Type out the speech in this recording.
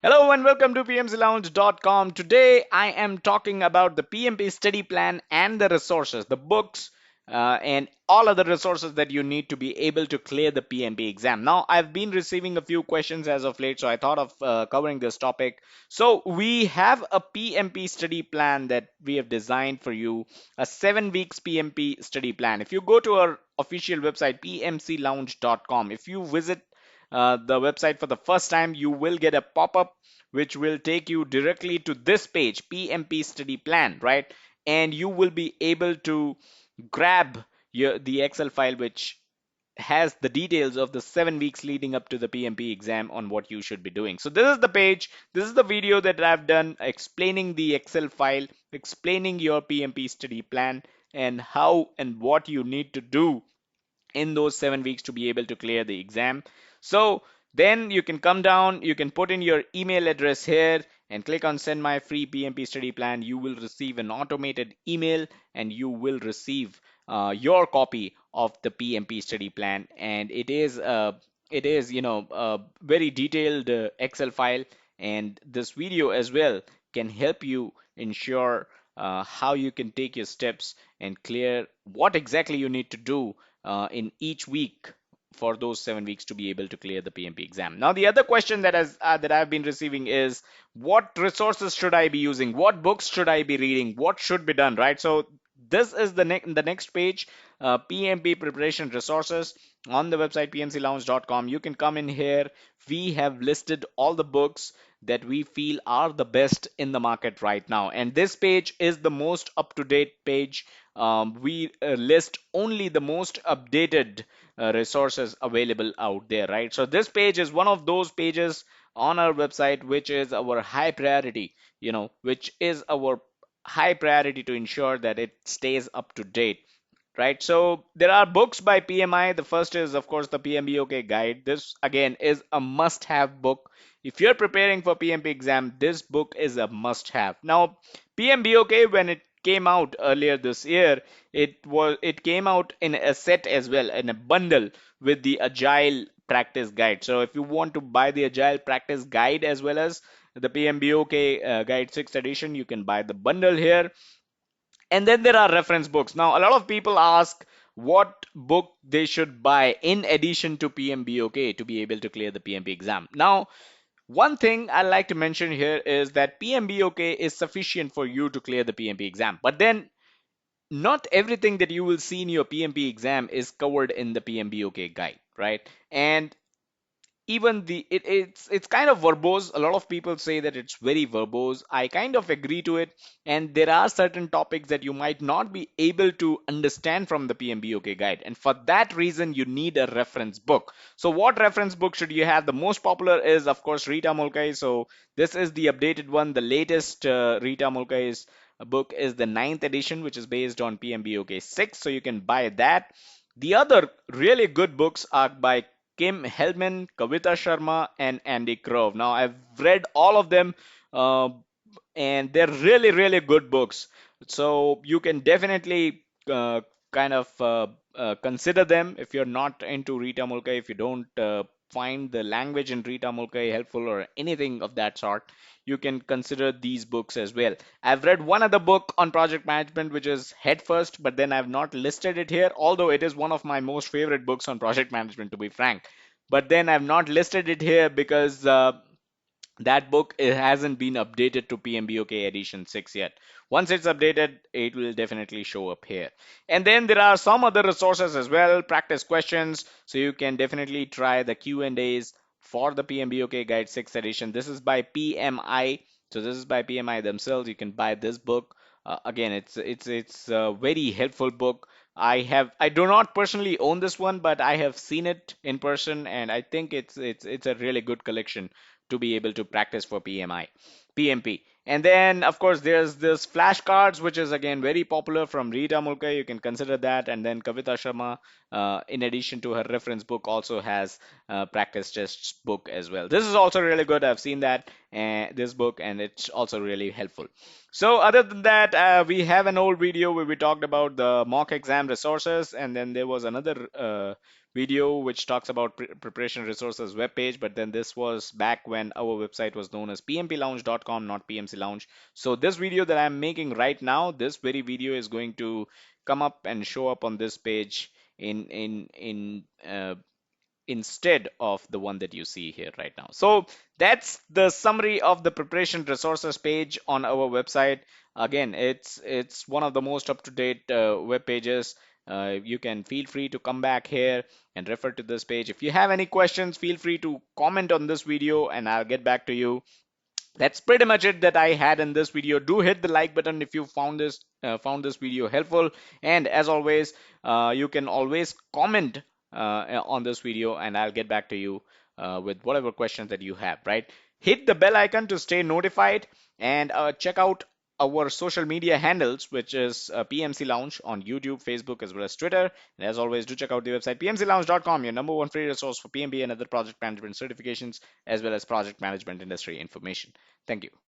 Hello and welcome to PMCLounge.com. Today I am talking about the PMP study plan and the resources, the books, and all other resources that you need to be able to clear the PMP exam. Now, I've been receiving a few questions as of late, so I thought of covering this topic. So, we have a PMP study plan that we have designed for you, a 7 weeks PMP study plan. If you go to our official website, PMCLounge.com, if you visit the website for the first time, you will get a pop-up which will take you directly to this page, PMP study plan, right? And you will be able to grab the Excel file which has the details of the 7 weeks leading up to the PMP exam on what you should be doing. So this is the page, this is the video that I've done explaining the Excel file, explaining your PMP study plan and how and what you need to do in those 7 weeks to be able to clear the exam. So then you can come down, you can put in your email address here and click on send my free PMP study plan. You will receive an automated email and you will receive your copy of the PMP study plan. And it is a very detailed Excel file, and this video as well can help you ensure how you can take your steps and clear what exactly you need to do in each week for those 7 weeks to be able to clear the PMP exam. Now, the other question that I've been receiving is, what resources should I be using? What books should I be reading? What should be done, right? So this is the next page, PMP preparation resources on the website pmclounge.com. You can come in here. We have listed all the books that we feel are the best in the market right now, and this page is the most up-to-date page. We list only the most updated resources available out there, right? So this page is one of those pages on our website which is our high priority, which is our high priority to ensure that it stays up to date, right? So there are books by PMI. The first is, of course, the PMBOK guide. This again is a must-have book. If you're preparing for PMP exam, this book is a must-have. Now, PMBOK, when it came out earlier this year, it came out in a set as well, in a bundle with the Agile practice guide. So if you want to buy the Agile practice guide as well as the PMBOK guide 6th edition, you can buy the bundle here. And then there are reference books. Now, a lot of people ask what book they should buy in addition to PMBOK to be able to clear the PMP exam. Now, one thing I like to mention here is that PMBOK is sufficient for you to clear the PMP exam. But then not everything that you will see in your PMP exam is covered in the PMBOK guide, right? And even it's kind of verbose. A lot of people say that it's very verbose. I kind of agree to it, and there are certain topics that you might not be able to understand from the PMBOK guide, and for that reason you need a reference book. So what reference book should you have? The most popular is, of course, Rita Mulcahy. So this is the updated one. The latest Rita Mulcahy's book is the 9th edition, which is based on PMBOK 6, so you can buy that. The other really good books are by Kim Hellman, Kavita Sharma, and Andy Grove. Now, I've read all of them, uh, and they're really, really good books. So you can definitely kind of consider them if you're not into Rita Mulcahy, if you don't find the language in Rita Mulcahy helpful or anything of that sort. You can consider these books as well. I've read one other book on project management, which is Head First, but then I've not listed it here, although it is one of my most favorite books on project management, to be frank. But then I've not listed it here because that book, it hasn't been updated to PMBOK edition 6 yet. Once it's updated, it will definitely show up here. And then there are some other resources as well, practice questions, so you can definitely try the Q&As for the PMBOK guide 6th edition. This is by PMI, so this is by PMI themselves. You can buy this book. Again, it's a very helpful book. I do not personally own this one, but I have seen it in person, and I think it's a really good collection to be able to practice for PMP. And then, of course, there's this flashcards, which is again very popular from Rita Mulcahy. You can consider that. And then Kavita Sharma, in addition to her reference book, also has practice tests book as well. This is also really good. I've seen that this book, and it's also really helpful. So other than that, we have an old video where we talked about the mock exam resources, and then there was another video which talks about preparation resources web page, but then this was back when our website was known as pmplounge.com, not PMC Lounge. So this video that I'm making right now, this very video is going to come up and show up on this page in instead of the one that you see here right now. So that's the summary of the preparation resources page on our website. Again, it's one of the most up-to-date web pages. You can feel free to come back here and refer to this page. If you have any questions, feel free to comment on this video and I'll get back to you. That's pretty much it that I had in this video. Do hit the like button if you found this video helpful, and as always, you can always comment on this video and I'll get back to you with whatever questions that you have, right? Hit the bell icon to stay notified, and check out our social media handles, which is PMC Lounge on YouTube, Facebook, as well as Twitter. And as always, do check out the website pmclounge.com, your number one free resource for PMP and other project management certifications, as well as project management industry information. Thank you.